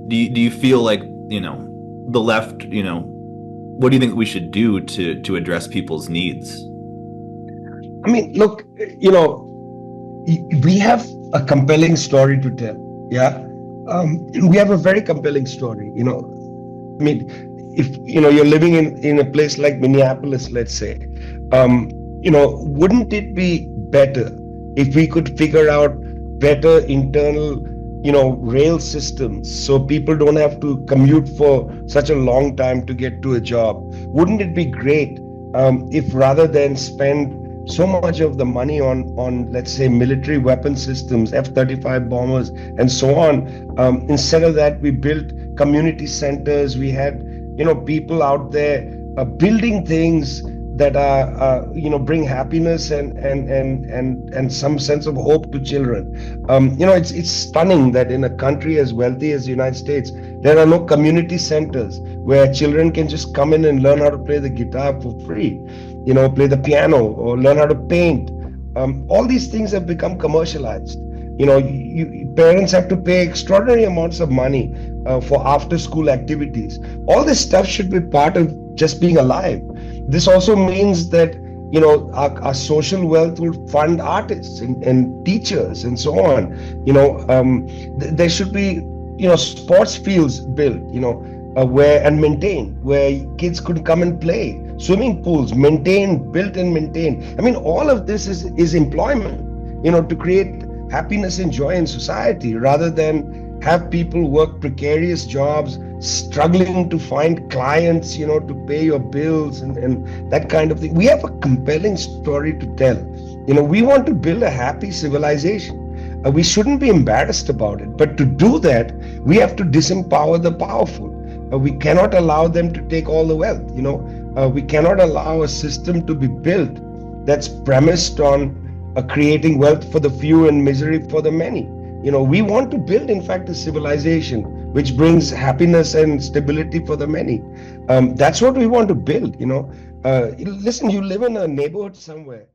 Do you feel like, the left, what do you think we should do to address people's needs? I mean, look, we have a compelling story to tell. Yeah. We have a very compelling story. I mean, if you're living in a place like Minneapolis, let's say, wouldn't it be better if we could figure out better internal, rail systems so people don't have to commute for such a long time to get to a job? Wouldn't it be great if rather than spend so much of the money on let's say military weapon systems, F-35 bombers, and so on. Instead of that, we built community centers. We had people out there building things that are bring happiness and some sense of hope to children. It's stunning that in a country as wealthy as the United States, there are no community centers where children can just come in and learn how to play the guitar for free, play the piano or learn how to paint. All these things have become commercialized. Parents have to pay extraordinary amounts of money for after school activities. All this stuff should be part of just being alive. This also means that our social wealth will fund artists and teachers and so on. There should be sports fields built, where and maintained, where kids could come and play. Swimming pools maintained, built and maintained. I mean, all of this is employment, to create happiness and joy in society, rather than have people work precarious jobs, struggling to find clients, to pay your bills and that kind of thing. We have a compelling story to tell. We want to build a happy civilization. We shouldn't be embarrassed about it. But to do that, we have to disempower the powerful. We cannot allow them to take all the wealth. We cannot allow a system to be built that's premised on creating wealth for the few and misery for the many. We want to build, in fact, a civilization which brings happiness and stability for the many. That's what we want to build. Listen, you live in a neighborhood somewhere